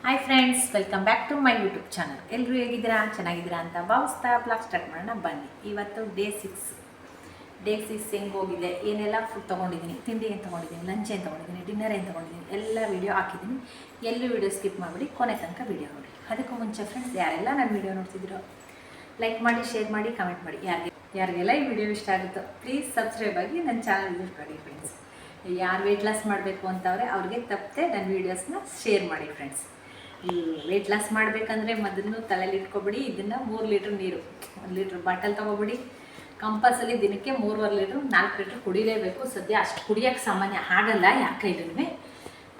Hi friends, welcome back to my YouTube channel. ಎಲ್ಲರೂ ಹೇಗಿದ್ದೀರಾ, ಚೆನ್ನಾಗಿದ್ದೀರಾ ಅಂತ ಭಾವಿಸ್ತಾ ಬ್ಲಾಗ್ ಸ್ಟಾರ್ಟ್ ಮಾಡೋಣ ಬನ್ನಿ. ಇವತ್ತು ಡೇ ಸಿಕ್ಸ್ ಹೆಂಗೆ ಹೋಗಿದೆ, ಏನೆಲ್ಲ ಫುಡ್ ತೊಗೊಂಡಿದ್ದೀನಿ, ತಿಂಡಿ ಏನು ತೊಗೊಂಡಿದ್ದೀನಿ, ಲಂಚ್ ಏನು ತೊಗೊಂಡಿದ್ದೀನಿ, ಡಿನ್ನರ್ ಏನು ತೊಗೊಂಡಿದ್ದೀನಿ, ಎಲ್ಲ ವೀಡಿಯೋ ಹಾಕಿದ್ದೀನಿ. ಎಲ್ಲೂ ವೀಡಿಯೋ ಸ್ಕಿಪ್ ಮಾಡಿಬಿಡಿ, ಕೊನೆ ತನಕ ವೀಡಿಯೋ ನೋಡಿ. ಅದಕ್ಕೂ ಮುಂಚೆ ಫ್ರೆಂಡ್ಸ್, ಯಾರೆಲ್ಲ ನನ್ನ ವೀಡಿಯೋ ನೋಡ್ತಿದ್ರು ಲೈಕ್ ಮಾಡಿ, ಶೇರ್ ಮಾಡಿ, ಕಮೆಂಟ್ ಮಾಡಿ. ಯಾರಿಗೆಲ್ಲ ಈ ವಿಡಿಯೋ ಇಷ್ಟ ಆಗುತ್ತೋ ಪ್ಲೀಸ್ ಸಬ್ಸ್ಕ್ರೈಬ್ ಆಗಿ ನನ್ನ ಚಾನಲ್ ವಿಸಿಟ್ ಮಾಡಿ ಫ್ರೆಂಡ್ಸ್. ಯಾರು ವೆಯ್ಟ್ ಲಾಸ್ ಮಾಡಬೇಕು ಅಂತವ್ರೆ ಅವ್ರಿಗೆ ತಪ್ಪದೆ ನನ್ನ ವೀಡಿಯೋಸ್ನ ಶೇರ್ ಮಾಡಿ ಫ್ರೆಂಡ್ಸ್. ಈ ವೆಯ್ಟ್ ಲಾಸ್ ಮಾಡಬೇಕಂದ್ರೆ ಮೊದಲು ತಲೆಯಲ್ಲಿ ಇಟ್ಕೊಬಿಡಿ, ಇದನ್ನು 3 ಲೀಟ್ರ್ ನೀರು, 1 ಲೀಟ್ರ್ ಬಾಟಲ್ ತೊಗೊಬಿಡಿ. ಕಂಪಲ್ಸರಿ ದಿನಕ್ಕೆ 3.5 ಲೀಟ್ರ್ 4 ಲೀಟ್ರ್ ಕುಡಿಲೇಬೇಕು. ಸದ್ಯ ಅಷ್ಟು ಕುಡಿಯೋಕ್ಕೆ ಸಾಮಾನ್ಯ ಆಗಲ್ಲ ಯಾರ ಕೈಲೂ.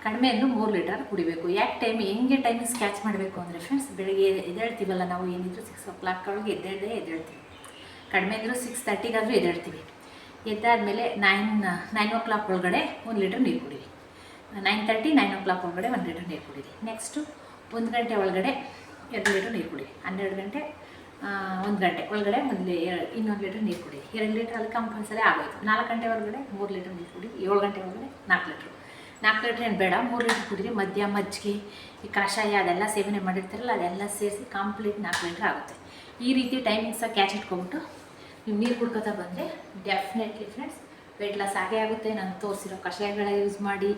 ಕಡಿಮೆ ಅಂದರೂ 3 ಲೀಟರ್ ಕುಡಿಬೇಕು. ಯಾಕೆ ಹೆಂಗೆ ಟೈಮಿಂಗ್ಸ್ ಕ್ಯಾಚ್ ಮಾಡಬೇಕು ಅಂದರೆ ಫ್ರೆಂಡ್ಸ್, ಬೆಳಗ್ಗೆ ಎದ್ದೇಳ್ತೀವಲ್ಲ ನಾವು, ಏನಿದ್ರು 6 o'clock ಒಳಗೆ ಎದ್ದೇಳ್ತೀವಿ. ಕಡಿಮೆ ಅಂದರೂ 6:30 ಎದ್ದೇಳ್ತೀವಿ. ಎದ್ದಾದಮೇಲೆ 9 o'clock ಒಳಗಡೆ 1 ಲೀಟ್ರ್ ನೀರು ಕುಡೀರಿ. 9 o'clock ಒಳಗಡೆ 1 ಲೀಟ್ರ್ ನೀರು ಕುಡೀರಿ. ನೆಕ್ಸ್ಟು 1 ಗಂಟೆ ಒಳಗಡೆ 2 ಲೀಟ್ರ್ ನೀರು ಕುಡೀರಿ. 12 ಗಂಟೆ 1 ಗಂಟೆ ಒಳಗಡೆ 1 ಲೀಟ್ರ್ ನೀರು ಕುಡೀರಿ. 2 ಲೀಟ್ರ್ ಅಲ್ಲಿ ಕಂಪಲ್ಸರಿ ಆಗೋಯ್ತು. 4 ಗಂಟೆ ಒಳಗಡೆ 3 ಲೀಟ್ರ್ ನೀರು ಕುಡೀರಿ. 7 ಗಂಟೆ ಒಳಗಡೆ 4 ಲೀಟ್ರ್. 4 ಲೀಟ್ರ್ ಏನು ಬೇಡ, 3 ಲೀಟ್ರ್ ಕುಡೀರಿ. ಮಜ್ಜಿಗೆ, ಈ ಕಷಾಯ ಅದೆಲ್ಲ ಸೇವನೆ ಮಾಡಿರ್ತಾರಲ್ಲ, ಅದೆಲ್ಲ ಸೇರಿಸಿ ಕಂಪ್ಲೀಟ್ 4 ಲೀಟ್ರ್ ಆಗುತ್ತೆ. ಈ ರೀತಿ ಟೈಮಿಂಗ್ಸಾಗಿ ಕ್ಯಾಚ್ ಇಟ್ಕೊಬಿಟ್ಟು ನೀವು ನೀರು ಕುಡ್ಕೋತಾ ಬಂದರೆ ಡೆಫಿನೆಟ್ಲಿ ಫ್ರೆಂಡ್ಸ್ ವೆಯ್ಟ್ ಲಾಸ್ ಆಗೇ ಆಗುತ್ತೆ. ನಾನು ತೋರಿಸಿರೋ ಕಷಾಯಗಳ ಯೂಸ್ ಮಾಡಿ,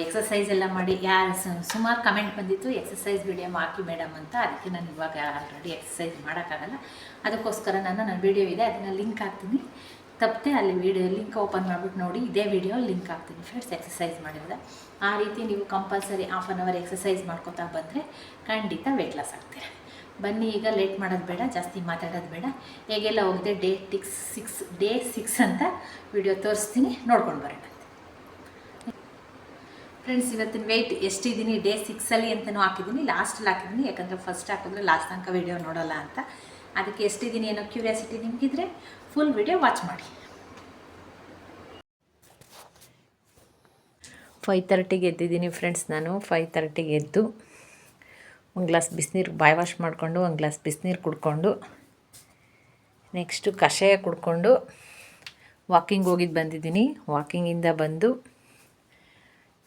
ಎಕ್ಸಸೈಸ್ ಎಲ್ಲ ಮಾಡಿ. ಸುಮಾರು ಕಮೆಂಟ್ ಬಂದಿತ್ತು ಎಕ್ಸಸೈಸ್ ವಿಡಿಯೋ ಹಾಕಿ ಮೇಡಮ್ ಅಂತ. ಅದಕ್ಕೆ ನಾನು ಇವಾಗ ಆಲ್ರೆಡಿ ಎಕ್ಸಸೈಸ್ ಮಾಡೋಕ್ಕಾಗಲ್ಲ. ಅದಕ್ಕೋಸ್ಕರ ನನ್ನ ವೀಡಿಯೋ ಇದೆ, ಅದನ್ನು ಲಿಂಕ್ ಹಾಕ್ತೀನಿ. ತಪ್ಪದೆ ಅಲ್ಲಿ ವೀಡಿಯೋ ಲಿಂಕ್ ಓಪನ್ ಮಾಡಿಬಿಟ್ಟು ನೋಡಿ. ಇದೇ ವೀಡಿಯೋ ಲಿಂಕ್ ಹಾಕ್ತೀನಿ ಫ್ರೆಂಡ್ಸ್, ಎಕ್ಸಸೈಸ್ ಮಾಡಿರೋದ. ಆ ರೀತಿ ನೀವು compulsory half an hour exercise ಮಾಡ್ಕೋತಾ ಬಂದರೆ ಖಂಡಿತ ವೆಯ್ಟ್ ಲಾಸ್ ಆಗ್ತೀರ. ಬನ್ನಿ, ಈಗ ಲೇಟ್ ಮಾಡೋದು ಬೇಡ, ಜಾಸ್ತಿ ಮಾತಾಡೋದು ಬೇಡ. ಹೇಗೆಲ್ಲ ಹೋಗಿದೆ ಡೇ ಸಿಕ್ಸ್ ಅಂತ ವಿಡಿಯೋ ತೋರಿಸ್ತೀನಿ, ನೋಡ್ಕೊಂಡು ಬರೋಣ ಫ್ರೆಂಡ್ಸ್. ಇವತ್ತಿನ ವೆಯ್ಟ್ ಎಷ್ಟಿದ್ದೀನಿ ಡೇ 6 ಅಂತಲೂ ಹಾಕಿದ್ದೀನಿ, ಲಾಸ್ಟಲ್ಲಿ ಹಾಕಿದ್ದೀನಿ. ಯಾಕಂದರೆ ಫಸ್ಟ್ ಹಾಕಿದ್ರೆ ಲಾಸ್ಟ್ ತನಕ ವೀಡಿಯೋ ನೋಡೋಲ್ಲ ಅಂತ. ಅದಕ್ಕೆ ಎಷ್ಟಿದ್ದೀನಿ ಏನೋ ಕ್ಯೂರಿಯಾಸಿಟಿ ನಿಮಗಿದ್ರೆ ಫುಲ್ ವಿಡಿಯೋ ವಾಚ್ ಮಾಡಿ. 5:30ಗೆ ಎದ್ದಿದ್ದೀನಿ ಫ್ರೆಂಡ್ಸ್. ನಾನು 5:30ಗೆ ಎದ್ದು 1 ಗ್ಲಾಸ್ ಬಿಸಿನೀರು ಬಾಯ್ ವಾಶ್ ಮಾಡಿಕೊಂಡು 1 ಗ್ಲಾಸ್ ಬಿಸಿನೀರು ಕುಡ್ಕೊಂಡು, ನೆಕ್ಸ್ಟು ಕಷಾಯ ಕುಡ್ಕೊಂಡು ವಾಕಿಂಗ್ ಹೋಗಿದ್ದು ಬಂದಿದ್ದೀನಿ. ವಾಕಿಂಗಿಂದ ಬಂದು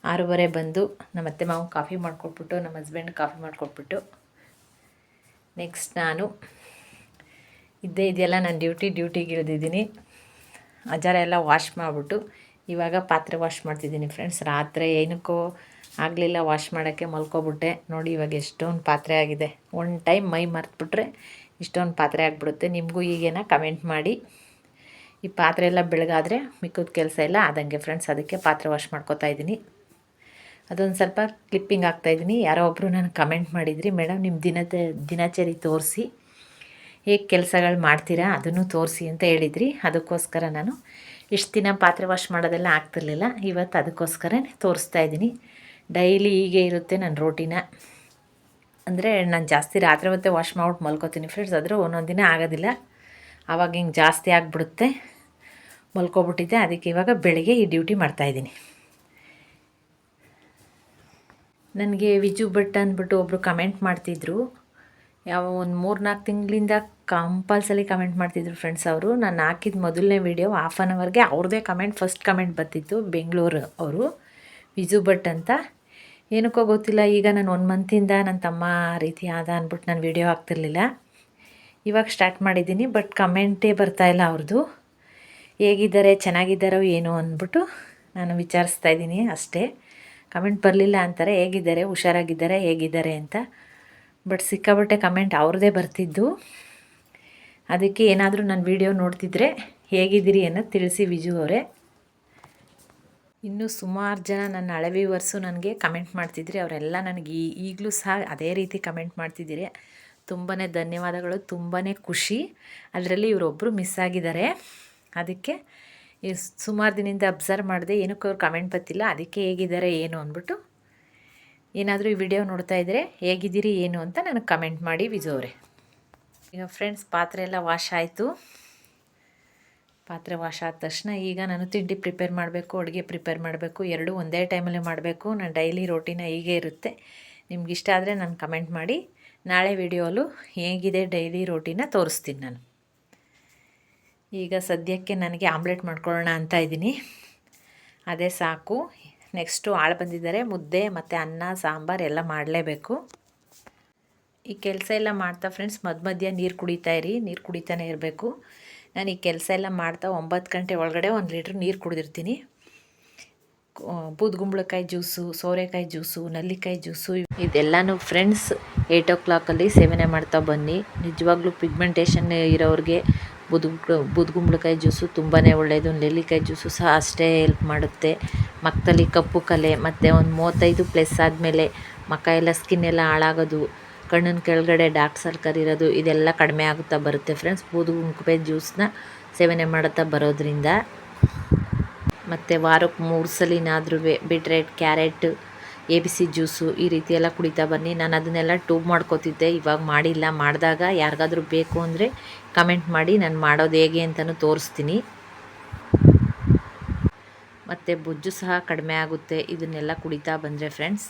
6:30 ಬಂದು ನಮ್ಮ ಅತ್ತೆ ಮಾವು ಕಾಫಿ ಮಾಡಿಕೊಟ್ಬಿಟ್ಟು, ನಮ್ಮ ಹಸ್ಬೆಂಡ್ ಕಾಫಿ ಮಾಡಿಕೊಟ್ಬಿಟ್ಟು, ನೆಕ್ಸ್ಟ್ ನಾನು ಇದೆಯಲ್ಲ ನಾನು ಡ್ಯೂಟಿಗೆ ಇಳಿದಿದ್ದೀನಿ. ಅಜಾರ ಎಲ್ಲ ವಾಶ್ ಮಾಡಿಬಿಟ್ಟು ಇವಾಗ ಪಾತ್ರೆ ವಾಶ್ ಮಾಡ್ತಿದ್ದೀನಿ ಫ್ರೆಂಡ್ಸ್. ರಾತ್ರಿ ಏನಕ್ಕೋ ಆಗಲಿಲ್ಲ ವಾಶ್ ಮಾಡೋಕ್ಕೆ, ಮಲ್ಕೊಬಿಟ್ಟೆ. ನೋಡಿ ಇವಾಗ ಎಷ್ಟೊಂದು ಪಾತ್ರೆ ಆಗಿದೆ. ಒನ್ ಟೈಮ್ ಮೈ ಮರೆತುಬಿಟ್ರೆ ಇಷ್ಟೊಂದು ಪಾತ್ರೆ ಆಗಿಬಿಡುತ್ತೆ. ನಿಮಗೂ ಈಗೇನ ಕಮೆಂಟ್ ಮಾಡಿ. ಈ ಪಾತ್ರೆ ಎಲ್ಲ ಬೆಳಗಾದರೆ ಮಿಕ್ಕಿದ ಕೆಲಸ ಎಲ್ಲ ಆದಂಗೆ ಫ್ರೆಂಡ್ಸ್. ಅದಕ್ಕೆ ಪಾತ್ರೆ ವಾಶ್ ಮಾಡ್ಕೊತಾ ಇದ್ದೀನಿ. ಅದೊಂದು ಸ್ವಲ್ಪ ಕ್ಲಿಪ್ಪಿಂಗ್ ಹಾಕ್ತಾಯಿದ್ದೀನಿ. ಯಾರೋ ಒಬ್ಬರು ನನಗೆ ಕಮೆಂಟ್ ಮಾಡಿದ್ರಿ, ಮೇಡಮ್ ನಿಮ್ಮ ದಿನಚರಿ ತೋರಿಸಿ, ಹೇಗೆ ಕೆಲಸಗಳು ಮಾಡ್ತೀರಾ ಅದನ್ನು ತೋರಿಸಿ ಅಂತ ಹೇಳಿದ್ರಿ. ಅದಕ್ಕೋಸ್ಕರ ನಾನು ಇಷ್ಟು ದಿನ ಪಾತ್ರೆ ವಾಶ್ ಮಾಡೋದೆಲ್ಲ ಆಗ್ತಿರ್ಲಿಲ್ಲ. ಇವತ್ತು ಅದಕ್ಕೋಸ್ಕರ ತೋರಿಸ್ತಾ ಇದ್ದೀನಿ. ಡೈಲಿ ಹೀಗೆ ಇರುತ್ತೆ ನನ್ನ ರೋಟೀನ. ಅಂದರೆ ನಾನು ಜಾಸ್ತಿ ರಾತ್ರಿ ಹೊತ್ತೇ ವಾಶ್ ಮಾಡ್ಬಿಟ್ಟು ಮಲ್ಕೋತೀನಿ ಫ್ರೆಂಡ್ಸ್. ಆದರೆ ಒಂದೊಂದು ದಿನ ಆಗೋದಿಲ್ಲ, ಆವಾಗ ಹಿಂಗೆ ಜಾಸ್ತಿ ಆಗಿಬಿಡುತ್ತೆ, ಮಲ್ಕೊಬಿಟ್ಟಿದ್ದೆ. ಅದಕ್ಕೆ ಇವಾಗ ಬೆಳಗ್ಗೆ ಈ ಡ್ಯೂಟಿ ಮಾಡ್ತಾಯಿದ್ದೀನಿ. ನನಗೆ ವಿಜು ಭಟ್ ಅಂದ್ಬಿಟ್ಟು ಒಬ್ಬರು ಕಮೆಂಟ್ ಮಾಡ್ತಿದ್ರು. ಒಂದು 3-4 ತಿಂಗಳಿಂದ ಕಂಪಲ್ಸರಿ ಕಮೆಂಟ್ ಮಾಡ್ತಿದ್ರು ಫ್ರೆಂಡ್ಸ್. ಅವರು ನಾನು ಹಾಕಿದ ಮೊದಲನೇ ವೀಡಿಯೋ ಹಾಫ್ ಆನ್ ಅವರ್ಗೆ ಅವ್ರದ್ದೇ ಫಸ್ಟ್ ಕಮೆಂಟ್ ಬರ್ತಿತ್ತು. ಬೆಂಗಳೂರು ಅವರು ವಿಜು ಭಟ್ ಅಂತ. ಏನಕ್ಕೋ ಗೊತ್ತಿಲ್ಲ, ಈಗ ನಾನು 1 ಮಂತಿಂದ ನನ್ನ ತಮ್ಮ ರೀತಿ ಆದ ಅಂದ್ಬಿಟ್ಟು ನಾನು ವೀಡಿಯೋ ಹಾಕ್ತಿರ್ಲಿಲ್ಲ. ಇವಾಗ ಸ್ಟಾರ್ಟ್ ಮಾಡಿದ್ದೀನಿ. ಬಟ್ ಕಮೆಂಟೇ ಬರ್ತಾಯಿಲ್ಲ ಅವ್ರದ್ದು. ಹೇಗಿದ್ದಾರೆ, ಚೆನ್ನಾಗಿದ್ದಾರೋ ಏನೋ ಅಂದ್ಬಿಟ್ಟು ನಾನು ವಿಚಾರಿಸ್ತಾ ಇದ್ದೀನಿ ಅಷ್ಟೇ. ಕಮೆಂಟ್ ಬರಲಿಲ್ಲ ಅಂತಾರೆ, ಹೇಗಿದ್ದಾರೆ, ಹುಷಾರಾಗಿದ್ದಾರೆ, ಹೇಗಿದ್ದಾರೆ ಅಂತ. ಬಟ್ ಸಿಕ್ಕಾಬಟ್ಟೆ ಕಮೆಂಟ್ ಅವ್ರದ್ದೇ ಬರ್ತಿದ್ದು. ಅದಕ್ಕೆ ಏನಾದರೂ ನನ್ನ ವೀಡಿಯೋ ನೋಡ್ತಿದ್ರೆ ಹೇಗಿದ್ದೀರಿ ಅನ್ನೋದು ತಿಳಿಸಿ ವಿಜು ಅವರೇ. ಇನ್ನೂ ಸುಮಾರು ಜನ ನನ್ನ ಹಳೆ ವ್ಯೂವರ್ಸು ನನಗೆ ಕಮೆಂಟ್ ಮಾಡ್ತಿದ್ರಿ. ಅವರೆಲ್ಲ ನನಗೆ ಈಗಲೂ ಸಹ ಅದೇ ರೀತಿ ಕಮೆಂಟ್ ಮಾಡ್ತಿದ್ದೀರಿ. ತುಂಬಾ ಧನ್ಯವಾದಗಳು, ತುಂಬಾ ಖುಷಿ. ಅದರಲ್ಲಿ ಇವರೊಬ್ಬರು ಮಿಸ್ ಆಗಿದ್ದಾರೆ. ಅದಕ್ಕೆ ಸುಮಾರು ದಿನದಿಂದ ಅಬ್ಸರ್ವ್ ಮಾಡಿದೆ, ಏನಕ್ಕೆ ಅವ್ರು ಕಮೆಂಟ್ ಬರ್ತಿಲ್ಲ. ಅದಕ್ಕೆ ಹೇಗಿದ್ದಾರೆ ಏನು ಅಂದ್ಬಿಟ್ಟು, ಏನಾದರೂ ಈ ವಿಡಿಯೋ ನೋಡ್ತಾ ಇದ್ದರೆ ಹೇಗಿದ್ದೀರಿ ಏನು ಅಂತ ನನಗೆ ಕಮೆಂಟ್ ಮಾಡಿ ವಿಜು ಅವರೇ. ಈಗ ಫ್ರೆಂಡ್ಸ್ ಪಾತ್ರೆ ಎಲ್ಲ ವಾಶ್ ಆಯಿತು. ಪಾತ್ರೆ ವಾಶ್ ಆದ ತಕ್ಷಣ ಈಗ ನಾನು ತಿಂಡಿ ಪ್ರಿಪೇರ್ ಮಾಡಬೇಕು, ಅಡುಗೆ ಪ್ರಿಪೇರ್ ಮಾಡಬೇಕು. ಎರಡೂ ಒಂದೇ ಟೈಮಲ್ಲಿ ಮಾಡಬೇಕು. ನಾನು ಡೈಲಿ ರೋಟೀನ ಹೀಗೆ ಇರುತ್ತೆ. ನಿಮ್ಗೆ ಇಷ್ಟ ಆದರೆ ನಾನು ಕಮೆಂಟ್ ಮಾಡಿ. ನಾಳೆ ವಿಡಿಯೋಲು ಹೇಗಿದೆ ಡೈಲಿ ರೋಟೀನ ತೋರಿಸ್ತೀನಿ ನಾನು. ಈಗ ಸದ್ಯಕ್ಕೆ ನನಗೆ ಆಮ್ಲೆಟ್ ಮಾಡ್ಕೊಳ್ಳೋಣ ಅಂತ ಇದ್ದೀನಿ. ಅದೇ ಸಾಕು. ನೆಕ್ಸ್ಟು ಆಳು ಬಂದಿದ್ದಾರೆ, ಮುದ್ದೆ ಮತ್ತು ಅನ್ನ ಸಾಂಬಾರು ಎಲ್ಲ ಮಾಡಲೇಬೇಕು. ಈ ಕೆಲಸ ಎಲ್ಲ ಮಾಡ್ತಾ ಫ್ರೆಂಡ್ಸ್ ಮಧ್ಯ ನೀರು ಕುಡಿತಾಯಿರಿ, ನೀರು ಕುಡಿತಾನೆ ಇರಬೇಕು. ನಾನು ಈ ಕೆಲಸ ಎಲ್ಲ ಮಾಡ್ತಾ 9 ಗಂಟೆ ಒಳಗಡೆ 1 ಲೀಟ್ರ್ ನೀರು ಕುಡಿದಿರ್ತೀನಿ. ಬೂದುಗುಂಬಳಕಾಯಿ ಜ್ಯೂಸು, ಸೋರೆಕಾಯಿ ಜ್ಯೂಸು, ನಲ್ಲಿಕಾಯಿ ಜ್ಯೂಸು ಇದೆಲ್ಲನೂ ಫ್ರೆಂಡ್ಸ್ 8 o'clock ಸೇವನೆ ಮಾಡ್ತಾ ಬನ್ನಿ. ನಿಜವಾಗ್ಲೂ ಪಿಗ್ಮೆಂಟೇಷನ್ ಇರೋರಿಗೆ ಬೂದುಗುಂಬಳಕಾಯಿ ಜ್ಯೂಸು ತುಂಬಾ ಒಳ್ಳೆಯದು. ನೆಲ್ಲಿಕಾಯಿ ಜ್ಯೂಸು ಸಹ ಅಷ್ಟೇ ಹೆಲ್ಪ್ ಮಾಡುತ್ತೆ. ಮಕ್ಕದಲ್ಲಿ ಕಪ್ಪು ಕಲೆ ಮತ್ತು ಒಂದು 35+ ಆದಮೇಲೆ ಮುಖ ಎಲ್ಲ ಸ್ಕಿನ್ ಎಲ್ಲ ಹಾಳಾಗೋದು, ಕಣ್ಣಿನ ಕೆಳಗಡೆ ಡಾರ್ಕ್ ಸರ್ಕಲ್ ಇರೋದು ಇದೆಲ್ಲ ಕಡಿಮೆ ಆಗುತ್ತಾ ಬರುತ್ತೆ ಫ್ರೆಂಡ್ಸ್ ಬೂದುಗುಂಬಳಕಾಯಿ ಜ್ಯೂಸನ್ನ ಸೇವನೆ ಮಾಡುತ್ತಾ ಬರೋದ್ರಿಂದ. ಮತ್ತು ವಾರಕ್ಕೆ 3 ಸಲಿನಾದ್ರೂ ಬೀಟ್ರೇಟ್, ಕ್ಯಾರೆಟ್, ABC ಜ್ಯೂಸು ಈ ರೀತಿ ಎಲ್ಲ ಕುಡಿತಾ ಬನ್ನಿ. ನಾನು ಅದನ್ನೆಲ್ಲ ಟ್ಯೂಬ್ ಮಾಡ್ಕೋತಿದ್ದೆ, ಇವಾಗ ಮಾಡಿಲ್ಲ. ಮಾಡಿದಾಗ ಯಾರಿಗಾದ್ರೂ ಬೇಕು ಅಂದರೆ ಕಮೆಂಟ್ ಮಾಡಿ, ನಾನು ಮಾಡೋದು ಹೇಗೆ ಅಂತಲೂ ತೋರಿಸ್ತೀನಿ. ಮತ್ತು ಬೊಜ್ಜು ಸಹ ಕಡಿಮೆ ಆಗುತ್ತೆ ಇದನ್ನೆಲ್ಲ ಕುಡಿತಾ ಬಂದರೆ ಫ್ರೆಂಡ್ಸ್.